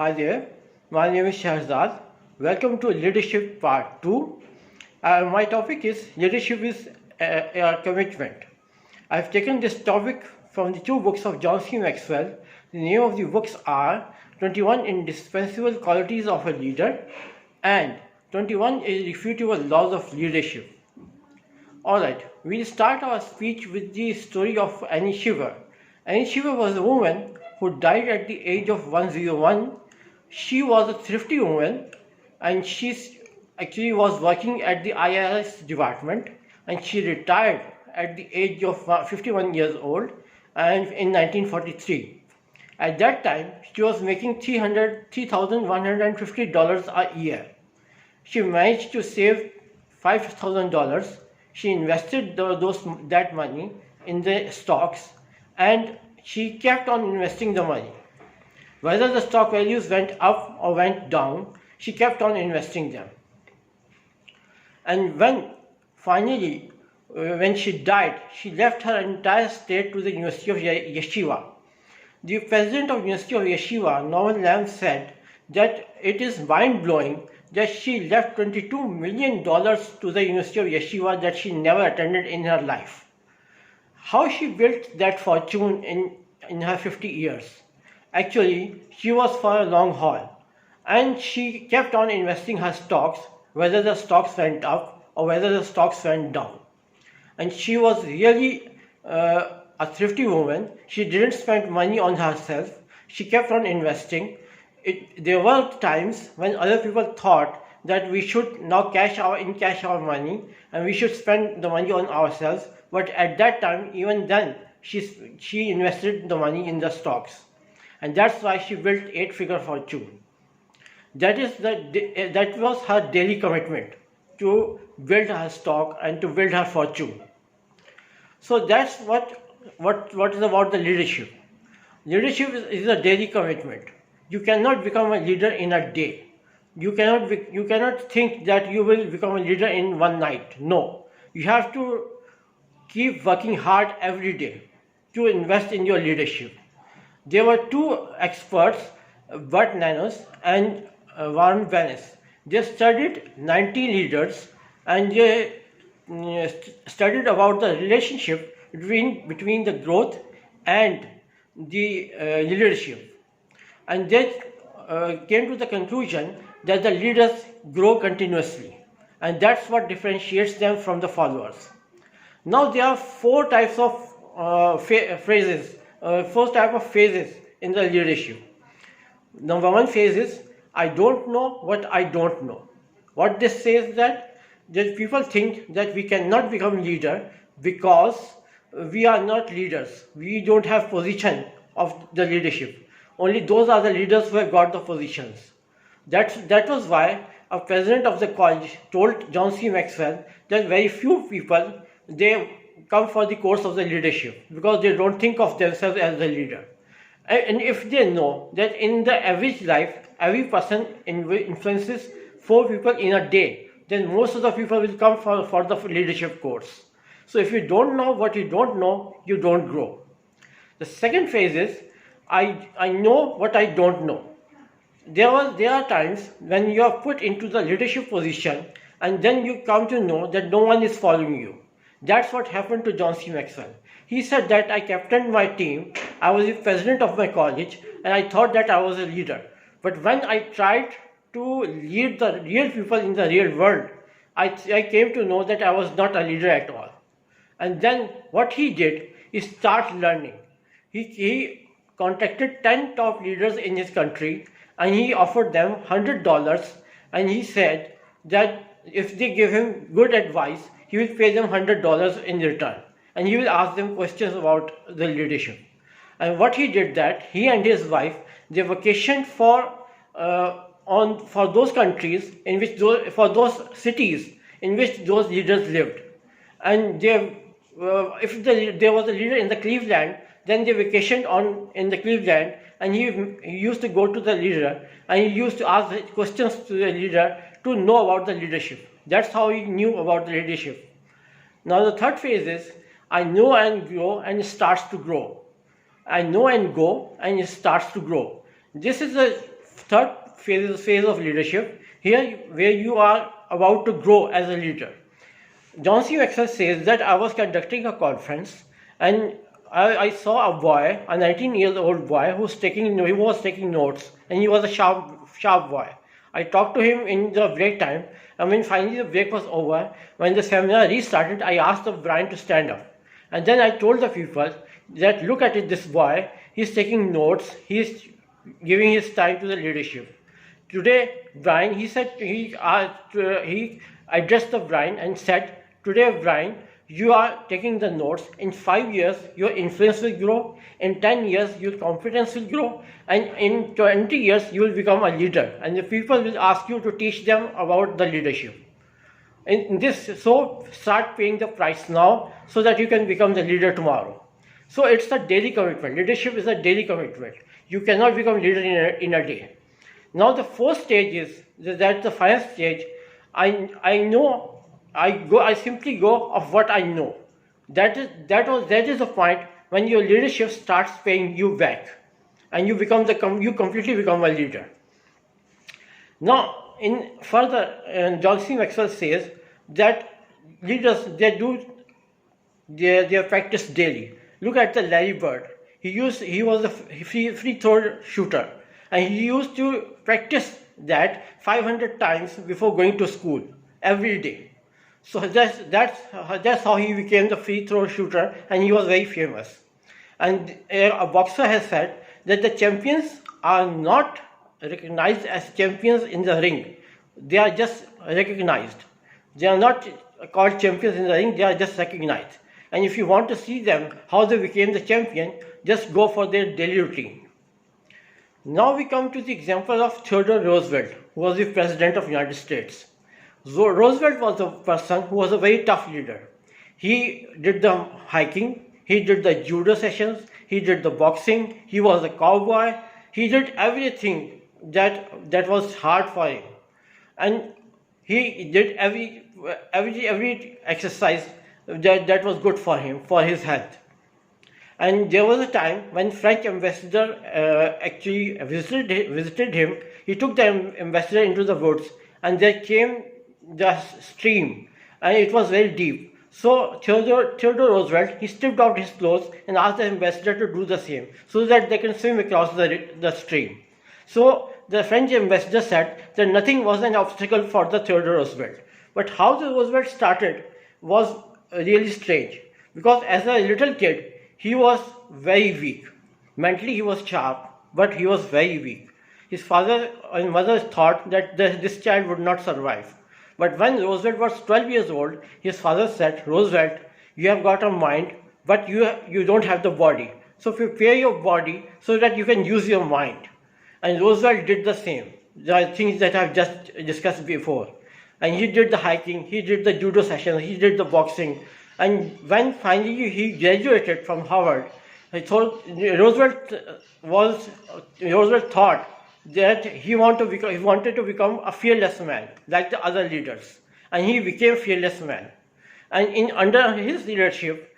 Hi there, my name is Shahzad. Welcome to Leadership Part 2. My topic is Leadership is a Commitment. I've taken this topic from the two books of John C. Maxwell. The name of the books are 21 Indispensable Qualities of a Leader and 21 Irrefutable Laws of Leadership. Alright, we'll start our speech with the story of Annie Shiver. Annie Shiver was a woman who died at the age of 101. She was a thrifty woman and she actually was working at the IRS department, and she retired at the age of 51 years old and in 1943. At that time, she was making $3,150 a year. She managed to save $5,000. She invested that money in the stocks, and she kept on investing the money. Whether the stock values went up or went down, she kept on investing them. And when finally, when she died, she left her entire estate to the University of Yeshiva. The president of University of Yeshiva, Norman Lamb, said that it is mind-blowing that she left $22 million to the University of Yeshiva that she never attended in her life. How she built that fortune in her 50 years? Actually, she was for a long haul, and she kept on investing her stocks, whether the stocks went up or whether the stocks went down. And she was really a thrifty woman. She didn't spend money on herself. She kept on investing. There were times when other people thought that we should now cash our money and we should spend the money on ourselves. But at that time, even then, she invested the money in the stocks. And that's why she built 8-figure fortune. That was her daily commitment, to build her stock and to build her fortune. So that's what is about the leadership. Leadership is a daily commitment. You cannot become a leader in a day. You cannot think that you will become a leader in one night. No, you have to keep working hard every day to invest in your leadership. There were two experts, Bert Nanos and Warren Bennis. They studied 90 leaders, and they studied about the relationship between the growth and the leadership. And they came to the conclusion that the leaders grow continuously, and that's what differentiates them from the followers. Now there are four types of phases in the leadership. Number one phase is, I don't know what I don't know. What this says that people think that we cannot become leader because we are not leaders. We don't have position of the leadership. Only those are the leaders who have got the positions. That was why a president of the college told John C. Maxwell that very few people, they come for the course of the leadership because they don't think of themselves as a leader. And if they know that in the average life, every person influences 4 people in a day, then most of the people will come for the leadership course. So if you don't know what you don't know, you don't grow. The second phase is, I know what I don't know. There are times when you are put into the leadership position and then you come to know that no one is following you. That's what happened to John C. Maxwell. He said that I captained my team, I was the president of my college, and I thought that I was a leader. But when I tried to lead the real people in the real world, I came to know that I was not a leader at all. And then what he did is start learning. He contacted 10 top leaders in his country, and he offered them $100, and he said that if they give him good advice, he will pay them $100 in return, and he will ask them questions about the leadership. And what he did that, he and his wife, they vacationed for those countries in which for those cities in which those leaders lived. And if there was a leader in the Cleveland, then they vacationed in the Cleveland, and he used to go to the leader and he used to ask questions to the leader to know about the leadership. That's how he knew about the leadership. Now the third phase is, I know and grow, and it starts to grow. I know and go, and it starts to grow. This is the third phase of leadership, here where you are about to grow as a leader. John C. Maxwell says that I was conducting a conference and I saw a boy, a 19-year-old boy who was taking notes, and he was a sharp boy. I talked to him in the break time, and when finally the break was over, when the seminar restarted, I asked the Brian to stand up. And then I told the people that look at it, this boy, he's taking notes, he's giving his time to the leadership. Today, Brian, he addressed the Brian and said, today, Brian, you are taking the notes. In 5 years, your influence will grow. In 10 years, your competence will grow. And in 20 years, you will become a leader. And the people will ask you to teach them about the leadership. So start paying the price now so that you can become the leader tomorrow. So it's a daily commitment. Leadership is a daily commitment. You cannot become leader in a day. Now the fourth stage is that the final stage. I simply go of what I know. That is the point when your leadership starts paying you back, and you completely become a leader. Now, John C. Maxwell says that leaders they practice daily. Look at the Larry Bird. He was a free throw shooter, and he used to practice that 500 times before going to school every day. So that's how he became the free throw shooter, and he was very famous. And a boxer has said that the champions are not recognized as champions in the ring. They are just recognized. They are not called champions in the ring, they are just recognized. And if you want to see them, how they became the champion, just go for their daily routine. Now we come to the example of Theodore Roosevelt, who was the President of the United States. Roosevelt was a person who was a very tough leader. He did the hiking, he did the judo sessions, he did the boxing, he was a cowboy, he did everything that was hard for him. And he did every exercise that was good for him, for his health. And there was a time when French ambassador actually visited him. He took the ambassador into the woods, and there came the stream, and it was very deep. So Theodore Roosevelt, he stripped out his clothes and asked the ambassador to do the same, so that they can swim across the stream. So the French ambassador said that nothing was an obstacle for the Theodore Roosevelt. But how the Roosevelt started was really strange, because as a little kid, he was very weak. Mentally, he was sharp, but he was very weak. His father and mother thought that this child would not survive. But when Roosevelt was 12 years old, his father said, Roosevelt, you have got a mind, but you don't have the body. So prepare your body so that you can use your mind. And Roosevelt did the same, the things that I've just discussed before. And he did the hiking, he did the judo sessions, he did the boxing. And when finally he graduated from Harvard, Roosevelt thought that he wanted to become a fearless man like the other leaders, and he became fearless man. And under his leadership,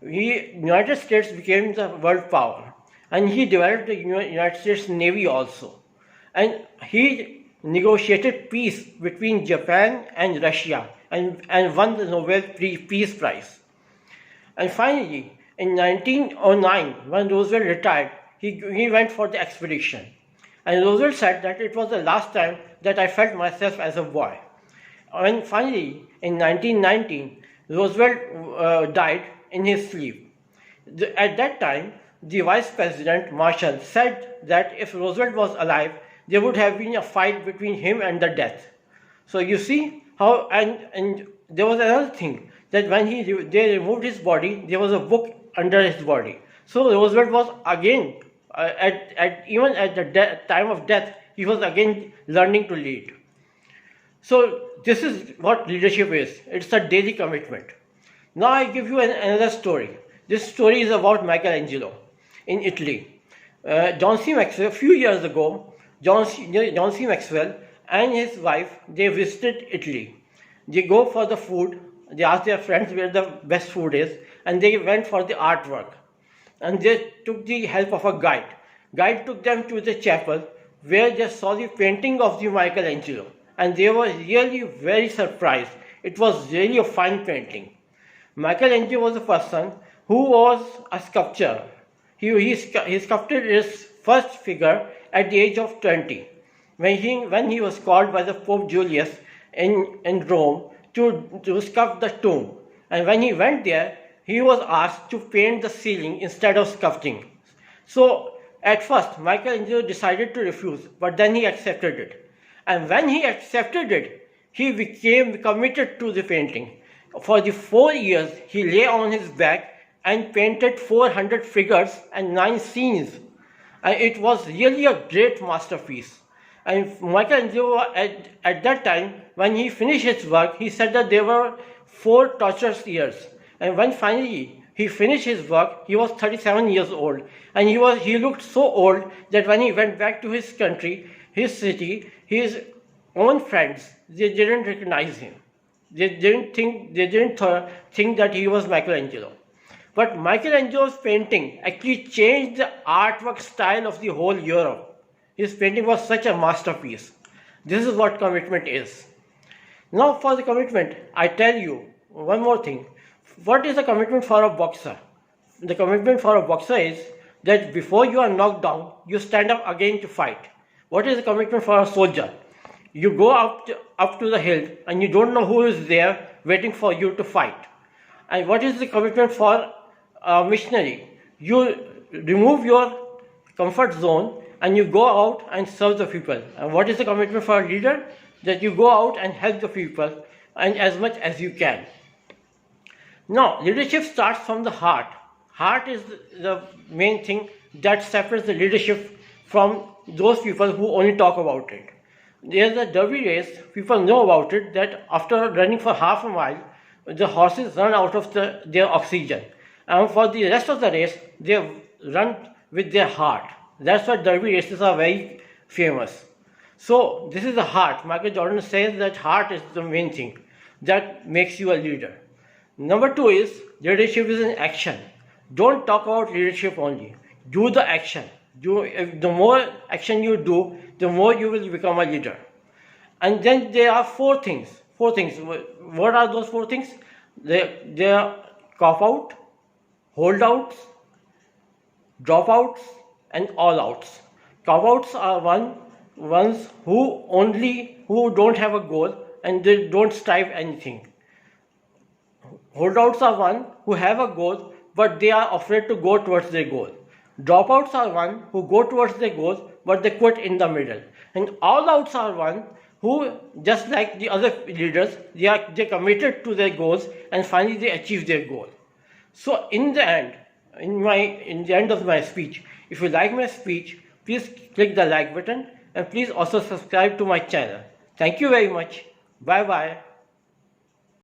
United States became the world power, and he developed the United States Navy also, and he negotiated peace between Japan and Russia, and won the Nobel Peace Prize. And finally, in 1909, when Roosevelt retired, he went for the expedition. And Roosevelt said that it was the last time that I felt myself as a boy. And finally, in 1919, Roosevelt died in his sleep. At that time, the Vice President Marshall said that if Roosevelt was alive, there would have been a fight between him and the death. So you see how, and there was another thing, that when they removed his body, there was a book under his body. So Roosevelt was again, even at the time of death, he was again learning to lead. So this is what leadership is. It's a daily commitment. Now I give you another story. This story is about Michelangelo in Italy. John C. Maxwell, a few years ago, John C. Maxwell and his wife, they visited Italy. They go for the food. They ask their friends where the best food is, and they went for the artwork. And they took the help of a guide. Guide took them to the chapel where they saw the painting of the Michelangelo, and they were really very surprised. It was really a fine painting. Michelangelo was a person who was a sculptor. He sculpted his first figure at the age of 20 when he was called by the Pope Julius in Rome to sculpt the tomb. And when he went there, he was asked to paint the ceiling instead of sculpting. So at first, Michelangelo decided to refuse, but then he accepted it. And when he accepted it, he became committed to the painting. For the 4 years, he lay on his back and painted 400 figures and 9 scenes. And it was really a great masterpiece. And Michelangelo, at that time, when he finished his work, he said that there were 4 torturous years. And when finally he finished his work, he was 37 years old. And he looked so old that when he went back to his country, his city, his own friends, they didn't recognize him. They didn't think that he was Michelangelo. But Michelangelo's painting actually changed the artwork style of the whole Europe. His painting was such a masterpiece. This is what commitment is. Now for the commitment, I tell you one more thing. What is the commitment for a boxer? The commitment for a boxer is that before you are knocked down, you stand up again to fight. What is the commitment for a soldier? You go up to the hill and you don't know who is there waiting for you to fight. And what is the commitment for a missionary? You remove your comfort zone and you go out and serve the people. And what is the commitment for a leader? That you go out and help the people and as much as you can. Now, leadership starts from the heart. Heart is the main thing that separates the leadership from those people who only talk about it. There's a derby race, people know about it, that after running for half a mile, the horses run out of their oxygen. And for the rest of the race, they run with their heart. That's why derby races are very famous. So this is the heart. Michael Jordan says that heart is the main thing that makes you a leader. Number 2 is leadership is an action. Don't talk about leadership only. Do the action. The more action you do, the more you will become a leader. And then there are 4 things. 4 things. What are those 4 things? They are cop out, holdouts, dropouts, and all outs. Cop outs are ones who don't have a goal and they don't strive anything. Holdouts are one who have a goal but they are afraid to go towards their goal. Dropouts are one who go towards their goal but they quit in the middle. And all outs are one who, just like the other leaders, they committed to their goals and finally they achieve their goal. So in the end of my speech, if you like my speech, please click the like button and please also subscribe to my channel. Thank you very much. Bye bye.